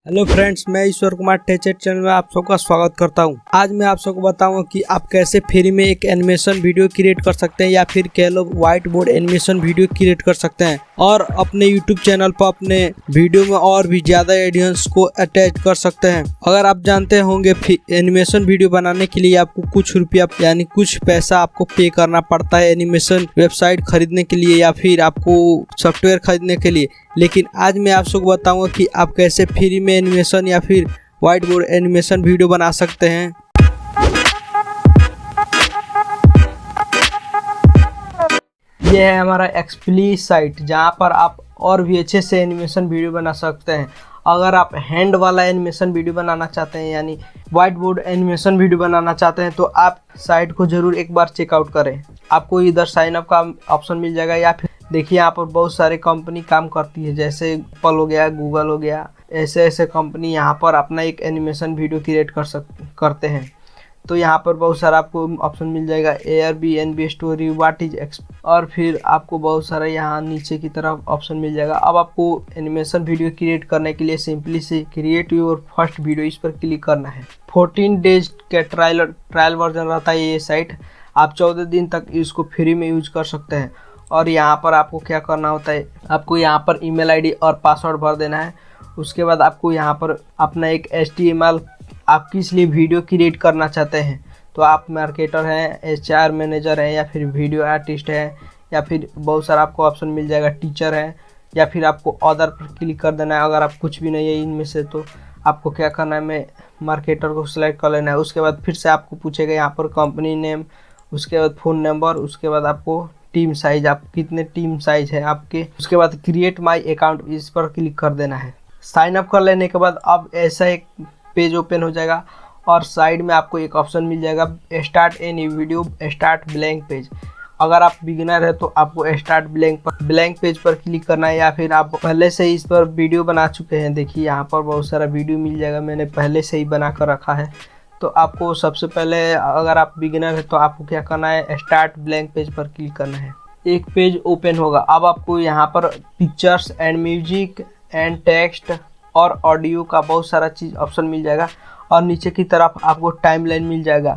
Hello friends, मैं ईश्वर Kumar टेचर channel में आप सबका स्वागत करता हूं। आज मैं आप सबको बताऊंगा कि आप कैसे फ्री में एक एनिमेशन वीडियो क्रिएट कर सकते हैं या फिर कह लो white board animation video create कर सकते हैं और अपने यूट्यूब चैनल पर अपने वीडियो में और भी ज़्यादा ऑडियंस को अटैच कर सकते हैं। अगर आप जानते होंगे एनिमेशन वीडियो बनाने के लिए आपको कुछ रुपया यानी कुछ पैसा आपको पे करना पड़ता है एनिमेशन वेबसाइट खरीदने के लिए या फिर आपको सॉफ्टवेयर खरीदने के लिए, लेकिन आज मैं आप सबको बताऊंगा कि आप कैसे फ्री में एनिमेशन या फिर व्हाइट बोर्ड एनिमेशन वीडियो बना सकते हैं। यह है हमारा एक्सप्ली साइट, जहां पर आप और भी अच्छे से एनिमेशन वीडियो बना सकते हैं। अगर आप हैंड वाला एनिमेशन वीडियो बनाना चाहते हैं यानी व्हाइट बोर्ड एनिमेशन वीडियो बनाना चाहते हैं तो आप साइट को ज़रूर एक बार चेकआउट करें। आपको इधर साइन अप का ऑप्शन मिल जाएगा या फिर देखिए यहाँ पर बहुत सारे कंपनी काम करती है, जैसे एप्पल हो गया, गूगल हो गया, ऐसे कंपनी यहाँ पर अपना एक एनिमेशन वीडियो क्रिएट करते हैं। तो यहाँ पर बहुत सारा आपको ऑप्शन मिल जाएगा, Airbnb story, what is x, और फिर आपको बहुत सारा यहाँ नीचे की तरफ ऑप्शन मिल जाएगा। अब आपको एनिमेशन वीडियो क्रिएट करने के लिए सिंपली से क्रिएट योर फर्स्ट वीडियो, इस पर क्लिक करना है। 14 डेज का ट्रायल वर्जन रहता है ये साइट। आप 14 दिन तक इसको फ्री में यूज कर सकते हैं। और यहाँ पर आपको क्या करना होता है, आपको यहाँ पर ईमेल आईडी और पासवर्ड भर देना है। उसके बाद आपको यहाँ पर अपना एक HTML आप किस लिए वीडियो क्रिएट करना चाहते हैं, तो आप मार्केटर हैं, HR मैनेजर हैं, या फिर वीडियो आर्टिस्ट हैं, या फिर बहुत सारा आपको ऑप्शन मिल जाएगा, टीचर है, या फिर आपको अदर पर क्लिक कर देना है। अगर आप कुछ भी नहीं है इनमें से तो आपको क्या करना है, मैं मार्केटर को सिलेक्ट कर लेना है। उसके बाद फिर से आपको पूछेगा यहाँ पर कंपनी नेम, उसके बाद फ़ोन नंबर, उसके बाद आपको टीम साइज, आप कितने टीम साइज है आपके, उसके बाद क्रिएट माय अकाउंट, इस पर क्लिक कर देना है। साइन अप कर लेने के बाद अब ऐसा एक पेज ओपन हो जाएगा और साइड में आपको एक ऑप्शन मिल जाएगा, start any video, start blank page. अगर आप बिगिनर है तो आपको स्टार्ट ब्लैंक पेज पर क्लिक करना है, या फिर आप पहले से ही इस पर वीडियो बना चुके हैं। देखिए यहाँ पर बहुत सारा वीडियो मिल जाएगा, मैंने पहले से ही बना कर रखा है। तो आपको सबसे पहले, अगर आप बिगिनर है तो आपको क्या करना है, स्टार्ट ब्लैंक पेज पर क्लिक करना है। एक पेज ओपन होगा। अब आपको यहाँ पर pictures and music and text और ऑडियो का बहुत सारा चीज़ ऑप्शन मिल जाएगा और नीचे की तरफ आपको टाइमलाइन मिल जाएगा।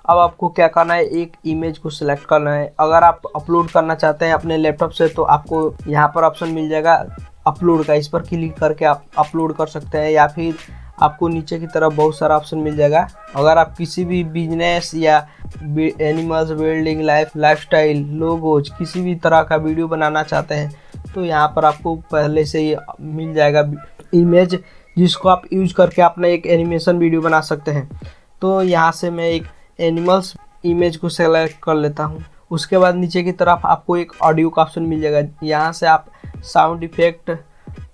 अब आपको क्या करना है, एक इमेज को सिलेक्ट करना है। अगर आप अपलोड करना चाहते हैं अपने लैपटॉप से तो आपको यहाँ पर ऑप्शन मिल जाएगा अपलोड का, इस पर क्लिक करके आप अपलोड कर सकते हैं। या फिर आपको नीचे की तरफ बहुत सारा ऑप्शन मिल जाएगा। अगर आप किसी भी बिजनेस या एनिमल्स, बिल्डिंग, लाइफस्टाइल, लोगोज, किसी भी तरह का वीडियो बनाना चाहते हैं तो यहाँ पर आपको पहले से ही मिल जाएगा इमेज, जिसको आप यूज करके अपना एक एनिमेशन वीडियो बना सकते हैं। तो यहाँ से मैं एक एनिमल्स इमेज को सेलेक्ट कर लेता हूँ। उसके बाद नीचे की तरफ आपको एक ऑडियो का ऑप्शन मिल जाएगा। यहाँ से आप साउंड इफेक्ट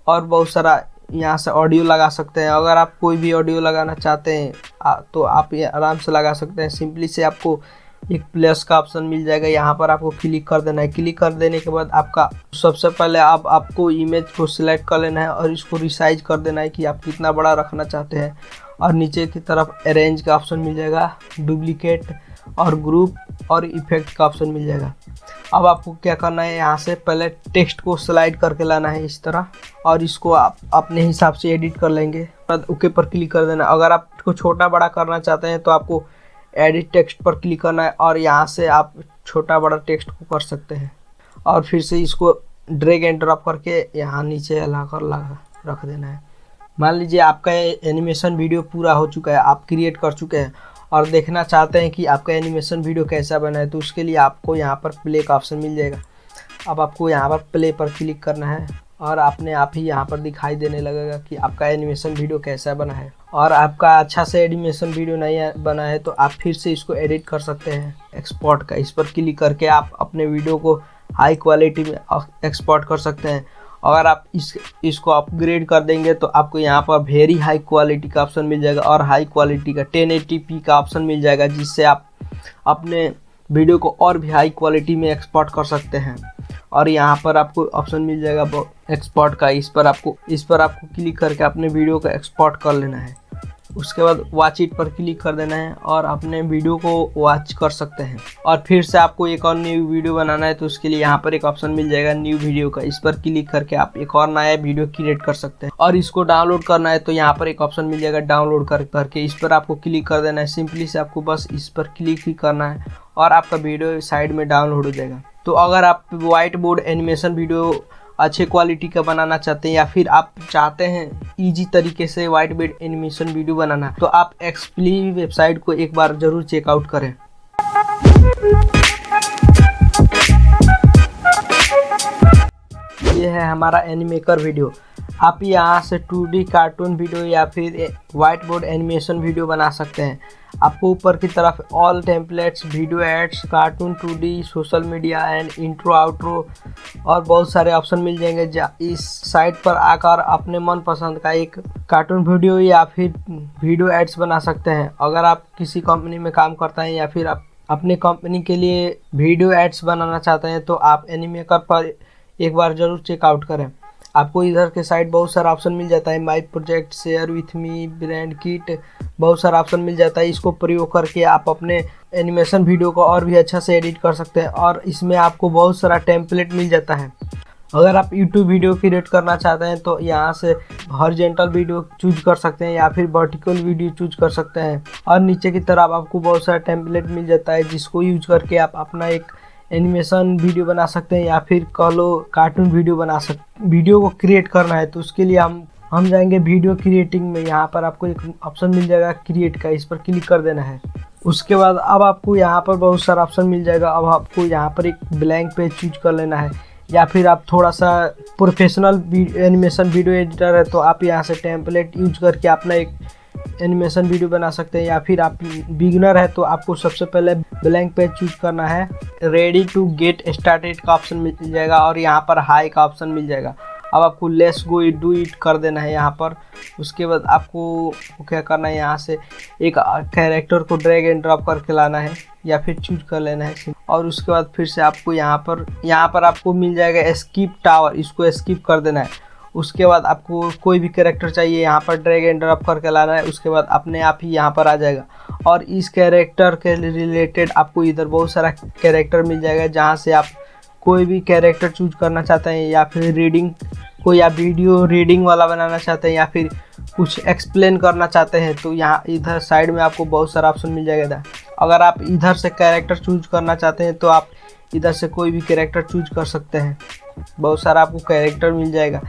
और बहुत सारा यहाँ से ऑडियो लगा सकते हैं। अगर आप कोई भी ऑडियो लगाना चाहते हैं तो आप ये आराम से लगा सकते हैं। सिंपली से आपको एक प्लस का ऑप्शन मिल जाएगा, यहाँ पर आपको क्लिक कर देना है। क्लिक कर देने के बाद आपका सबसे पहले आपको इमेज को सिलेक्ट कर लेना है और इसको रिसाइज कर देना है कि आप कितना बड़ा रखना चाहते हैं। और नीचे की तरफ अरेंज का ऑप्शन मिल जाएगा, डुप्लीकेट और ग्रुप और इफेक्ट का ऑप्शन मिल जाएगा। अब आपको क्या करना है, यहाँ से पहले टेक्स्ट को स्लाइड करके लाना है इस तरह, और इसको आप अपने हिसाब से एडिट कर लेंगे। बाद ओके पर क्लिक कर देना। अगर आप इसको छोटा बड़ा करना चाहते हैं तो आपको एडिट टेक्स्ट पर क्लिक करना है और यहाँ से आप छोटा बड़ा टेक्स्ट को कर सकते हैं। और फिर से इसको ड्रैग एंड ड्रॉप करके यहाँ नीचे रख देना है। मान लीजिए आपका एनिमेशन वीडियो पूरा हो चुका है, आप क्रिएट कर चुके हैं और देखना चाहते हैं कि आपका एनिमेशन वीडियो कैसा बना है, तो उसके लिए आपको यहाँ पर प्ले का ऑप्शन मिल जाएगा। अब आपको यहाँ पर प्ले पर क्लिक करना है और अपने आप ही यहाँ पर दिखाई देने लगेगा कि आपका एनिमेशन वीडियो कैसा बना है। और आपका अच्छा से एनिमेशन वीडियो नहीं बना है तो आप फिर से इसको एडिट कर सकते हैं एक्सपोर्ट का, इस पर क्लिक करके आप अपने वीडियो को हाई क्वालिटी में एक्सपोर्ट कर सकते हैं। अगर आप इसको अपग्रेड कर देंगे तो आपको यहाँ पर वेरी हाई क्वालिटी का ऑप्शन मिल जाएगा और हाई क्वालिटी का 1080p का ऑप्शन मिल जाएगा, जिससे आप अपने वीडियो को और भी हाई क्वालिटी में एक्सपोर्ट कर सकते हैं। और यहाँ पर आपको ऑप्शन मिल जाएगा एक्सपोर्ट का, इस पर आपको क्लिक करके अपने वीडियो को एक्सपोर्ट कर लेना है। उसके बाद वॉच इट पर क्लिक कर देना है और अपने वीडियो को वॉच कर सकते हैं। और फिर से आपको एक और न्यू वीडियो बनाना है तो उसके लिए यहाँ पर एक ऑप्शन मिल जाएगा न्यू वीडियो का, इस पर क्लिक करके आप एक और नया वीडियो क्रिएट कर सकते हैं। और इसको डाउनलोड करना है तो यहाँ पर एक ऑप्शन मिल जाएगा डाउनलोड करके, इस पर आपको क्लिक कर देना है। सिंपली से आपको बस इस पर क्लिक ही करना है और आपका वीडियो साइड में डाउनलोड हो जाएगा। तो अगर आप व्हाइट बोर्ड एनिमेशन वीडियो अच्छे क्वालिटी का बनाना चाहते हैं या फिर आप चाहते हैं इजी तरीके से व्हाइट बोर्ड एनिमेशन वीडियो बनाना, तो आप एक्सप्ली वेबसाइट को एक बार ज़रूर चेकआउट करें। ये है हमारा एनिमेकर वीडियो। आप यहाँ से 2D कार्टून वीडियो या फिर व्हाइट बोर्ड एनिमेशन वीडियो बना सकते हैं। आपको ऊपर की तरफ all templates, video ads, cartoon, 2D, social media and intro outro और बहुत सारे ऑप्शन मिल जाएंगे। इस साइट पर आकर अपने मनपसंद का एक कार्टून वीडियो या फिर वीडियो एड्स बना सकते हैं। अगर आप किसी कंपनी में काम करते हैं या फिर आप अपने कंपनी के लिए वीडियो एड्स बनाना चाहते हैं तो आप एनिमेकर पर एक बार ज़रूर चेकआउट करें। आपको इधर के साइड बहुत सारा ऑप्शन मिल जाता है, my project, share with me, brand kit, बहुत सारा ऑप्शन मिल जाता है। इसको प्रयोग करके आप अपने एनिमेशन वीडियो को और भी अच्छा से एडिट कर सकते हैं और इसमें आपको बहुत सारा टेम्पलेट मिल जाता है। अगर आप यूट्यूब वीडियो क्रिएट करना चाहते हैं तो यहाँ से हॉरिजॉन्टल वीडियो चूज कर सकते हैं या फिर वर्टिकल वीडियो चूज कर सकते हैं। और नीचे की तरफ आपको बहुत सारा टेम्पलेट मिल जाता है जिसको यूज करके आप अपना एक एनिमेशन वीडियो बना सकते हैं या फिर कलो कार्टून वीडियो बना सकते। वीडियो को क्रिएट करना है तो उसके लिए हम जाएंगे वीडियो क्रिएटिंग में। यहाँ पर आपको एक ऑप्शन मिल जाएगा क्रिएट का, इस पर क्लिक कर देना है। उसके बाद अब आपको यहाँ पर बहुत सारा ऑप्शन मिल जाएगा। अब आपको यहाँ पर एक ब्लैंक पेज चूज कर लेना है या फिर आप थोड़ा सा प्रोफेशनल एनिमेशन वीडियो एडिटर है तो आप यहाँ से टेम्पलेट यूज करके अपना एक एनिमेशन वीडियो बना सकते हैं। या फिर आप बिगिनर है तो आपको सबसे पहले ब्लैंक पेज चूज करना है। रेडी टू गेट स्टार्टेड का ऑप्शन मिल जाएगा और यहाँ पर हाई का ऑप्शन मिल जाएगा। अब आपको लेट्स गो डू इट कर देना है यहाँ पर। उसके बाद आपको क्या करना है, यहाँ से एक कैरेक्टर को ड्रैग एंड ड्रॉप करके लाना है या फिर चूज कर लेना है। और उसके बाद फिर से आपको यहाँ पर आपको मिल जाएगा स्किप टावर, इसको स्किप कर देना है। उसके बाद आपको कोई भी कैरेक्टर चाहिए यहाँ पर ड्रैग एंड ड्रॉप करके लाना है। उसके बाद अपने आप ही यहाँ पर आ जाएगा और इस कैरेक्टर के रिलेटेड आपको इधर बहुत सारा कैरेक्टर मिल जाएगा जहाँ से आप कोई भी कैरेक्टर चूज करना चाहते हैं या फिर रीडिंग को या वीडियो रीडिंग वाला बनाना चाहते हैं या फिर कुछ एक्सप्लेन करना चाहते हैं तो यहाँ इधर साइड में आपको बहुत सारा ऑप्शन मिल जाएगा। अगर आप इधर से कैरेक्टर चूज करना चाहते हैं तो आप इधर से कोई भी कैरेक्टर चूज कर सकते हैं। बहुत सारा आपको कैरेक्टर मिल जाएगा।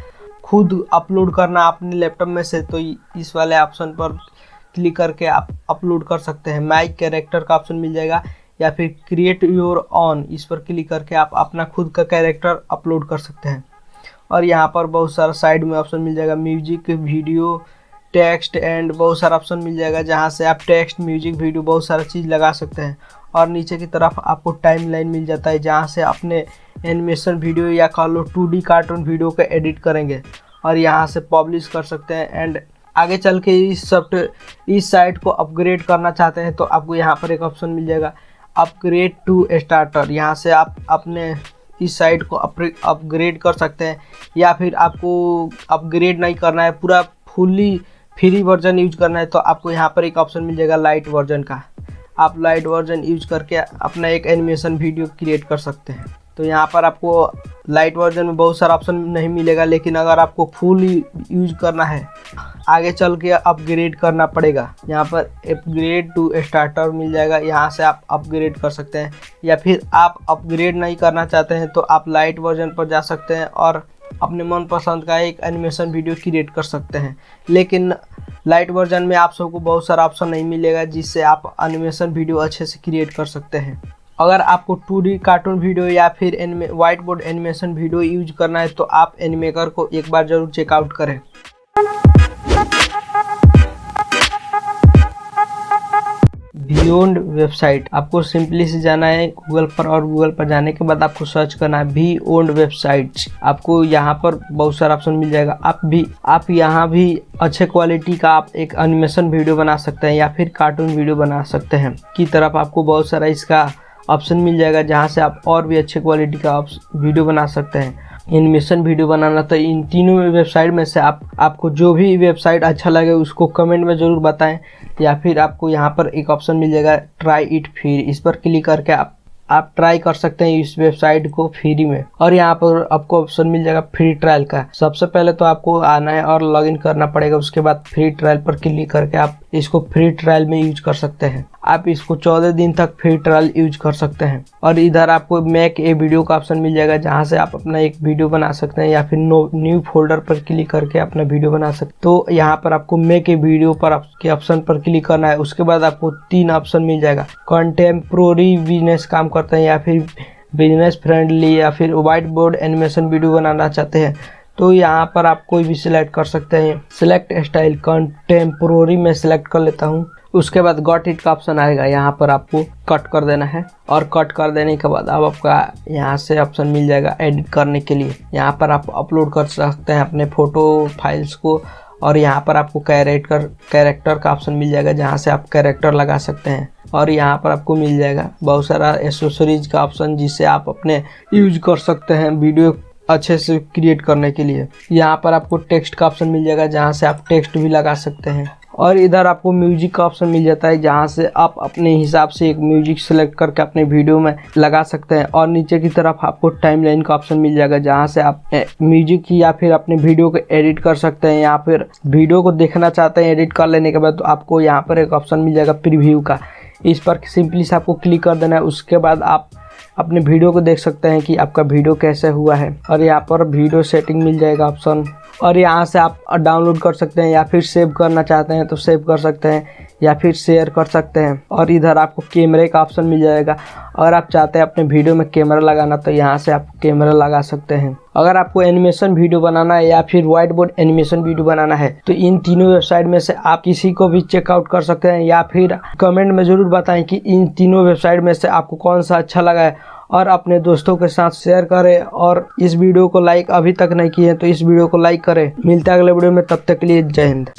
खुद अपलोड करना अपने लैपटॉप में से तो इस वाले ऑप्शन पर क्लिक करके आप अपलोड कर सकते हैं। माई कैरेक्टर का ऑप्शन मिल जाएगा या फिर क्रिएट योर ऑन, इस पर क्लिक करके आप अपना खुद का कैरेक्टर अपलोड कर सकते हैं। और यहाँ पर बहुत सारा साइड में ऑप्शन मिल जाएगा, म्यूजिक, वीडियो, टेक्स्ट एंड बहुत सारा ऑप्शन मिल जाएगा जहाँ से आप टेक्स्ट, म्यूजिक, वीडियो बहुत सारा चीज़ लगा सकते हैं। और नीचे की तरफ आपको टाइमलाइन मिल जाता है जहाँ से अपने एनिमेशन वीडियो या कह लो 2D कार्टून वीडियो को एडिट करेंगे और यहाँ से पब्लिश कर सकते हैं। एंड आगे चल के इस साइट को अपग्रेड करना चाहते हैं तो आपको यहाँ पर एक ऑप्शन मिल जाएगा अपग्रेड टू स्टार्टर। यहाँ से आप अपने इस साइट को अपग्रेड कर सकते हैं या फिर आपको अपग्रेड नहीं करना है, पूरा फुल्ली फ्री वर्जन यूज करना है तो आपको यहाँ पर एक ऑप्शन मिल जाएगा लाइट वर्जन का। आप लाइट वर्जन यूज करके अपना एक एनिमेशन वीडियो क्रिएट कर सकते हैं। तो यहाँ पर आपको लाइट वर्जन में बहुत सारा ऑप्शन नहीं मिलेगा, लेकिन अगर आपको फुल यूज करना है आगे चल के अपग्रेड करना पड़ेगा। यहाँ पर अपग्रेड टू स्टार्टर मिल जाएगा, यहाँ से आप अपग्रेड कर सकते हैं। या फिर आप अपग्रेड नहीं करना चाहते हैं तो आप लाइट वर्जन पर जा सकते हैं और अपने मनपसंद का एक एनिमेशन वीडियो क्रिएट कर सकते हैं। लेकिन लाइट वर्जन में आप सबको बहुत सारा ऑप्शन नहीं मिलेगा जिससे आप एनिमेशन वीडियो अच्छे से क्रिएट कर सकते हैं। अगर आपको 2D कार्टून वीडियो या फिर white board animation video use करना है तो आप एनिमेकर को एक बार ज़रूर चेकआउट करें। बियॉन्ड वेबसाइट, आपको सिंपली से जाना है गूगल पर और गूगल पर जाने के बाद आपको सर्च करना है बियॉन्ड वेबसाइट्स। आपको यहाँ पर बहुत सारा ऑप्शन मिल जाएगा। आप यहाँ भी अच्छे क्वालिटी का आप एक एनिमेशन वीडियो बना सकते हैं या फिर कार्टून वीडियो बना सकते हैं। की तरफ आपको बहुत सारा इसका ऑप्शन मिल जाएगा जहाँ से आप और भी अच्छे क्वालिटी का वीडियो बना सकते हैं। एनिमेशन वीडियो बनाना, तो इन तीनों वेबसाइट में से आपको जो भी वेबसाइट अच्छा लगे उसको कमेंट में ज़रूर बताएं। या फिर आपको यहाँ पर एक ऑप्शन मिल जाएगा ट्राई इट फ्री, इस पर क्लिक करके आप ट्राई कर सकते हैं इस वेबसाइट को फ्री में। और यहाँ पर आपको ऑप्शन मिल जाएगा फ्री ट्रायल का। सबसे पहले तो आपको आना है और लॉगिन करना पड़ेगा, उसके बाद फ्री ट्रायल पर क्लिक करके आप इसको फ्री ट्रायल में यूज कर सकते हैं। आप इसको 14 दिन तक फ्री ट्रायल यूज कर सकते हैं। और इधर आपको मेक ए वीडियो का ऑप्शन मिल जाएगा, जहां से आप अपना एक वीडियो बना सकते हैं, या फिर न्यू फोल्डर पर क्लिक करके अपना वीडियो बना सकते हैं। तो यहाँ पर आपको मेक ए वीडियो पर आपके ऑप्शन पर क्लिक करना है। उसके बाद आपको 3 ऑप्शन मिल जाएगा, कंटेम्प्रोरी बिजनेस काम करते हैं, या फिर बिजनेस फ्रेंडली, या फिर व्हाइट बोर्ड एनिमेशन वीडियो बनाना चाहते हैं। तो यहाँ पर आप कोई भी सिलेक्ट कर सकते हैं। सिलेक्ट स्टाइल कंटेम्प्रोरी में सिलेक्ट कर लेता हूँ। उसके बाद गॉट इट का ऑप्शन आएगा, यहाँ पर आपको कट कर देना है। और कट कर देने के बाद अब आपका यहाँ से ऑप्शन मिल जाएगा एडिट करने के लिए। यहाँ पर आप अपलोड कर सकते हैं अपने फोटो फाइल्स को। और यहाँ पर आपको कैरेक्टर का ऑप्शन मिल जाएगा, जहाँ से आप कैरेक्टर लगा सकते हैं। और यहाँ पर आपको मिल जाएगा बहुत सारा एक्सेसरीज का ऑप्शन, जिससे आप अपने यूज कर सकते हैं वीडियो अच्छे से क्रिएट करने के लिए। यहाँ पर आपको टेक्स्ट का ऑप्शन मिल जाएगा, जहाँ से आप टेक्स्ट भी लगा सकते हैं। और इधर आपको म्यूजिक का ऑप्शन मिल जाता है, जहाँ से आप अपने हिसाब से एक म्यूजिक सेलेक्ट करके अपने वीडियो में लगा सकते हैं। और नीचे की तरफ आपको टाइमलाइन का ऑप्शन मिल जाएगा, जहाँ से आप म्यूजिक या फिर अपने वीडियो को एडिट कर सकते हैं। या फिर वीडियो को देखना चाहते हैं एडिट कर लेने के बाद, तो आपको यहाँ पर एक ऑप्शन मिल जाएगा प्रीव्यू का। इस पर सिंपली से आपको क्लिक कर देना है। उसके बाद आप अपने वीडियो को देख सकते हैं कि आपका वीडियो कैसे हुआ है। और यहाँ पर वीडियो सेटिंग मिल जाएगा ऑप्शन। और यहाँ से आप डाउनलोड कर सकते हैं, या फिर सेव करना चाहते हैं तो सेव कर सकते हैं, या फिर शेयर कर सकते हैं। और इधर आपको कैमरे का ऑप्शन मिल जाएगा। अगर आप चाहते हैं अपने वीडियो में कैमरा लगाना, तो यहाँ से आप कैमरा लगा सकते हैं। अगर आपको एनिमेशन वीडियो बनाना है या फिर व्हाइट बोर्ड एनिमेशन वीडियो बनाना है, तो इन तीनों वेबसाइट में से आप किसी को भी चेकआउट कर सकते हैं। या फिर कमेंट में ज़रूर बताएं कि इन तीनों वेबसाइट में से आपको कौन सा अच्छा लगा है, और अपने दोस्तों के साथ शेयर करें। और इस वीडियो को लाइक अभी तक नहीं किए हैं तो इस वीडियो को लाइक करें। मिलते हैं अगले वीडियो में, तब तक के लिए जय हिंद।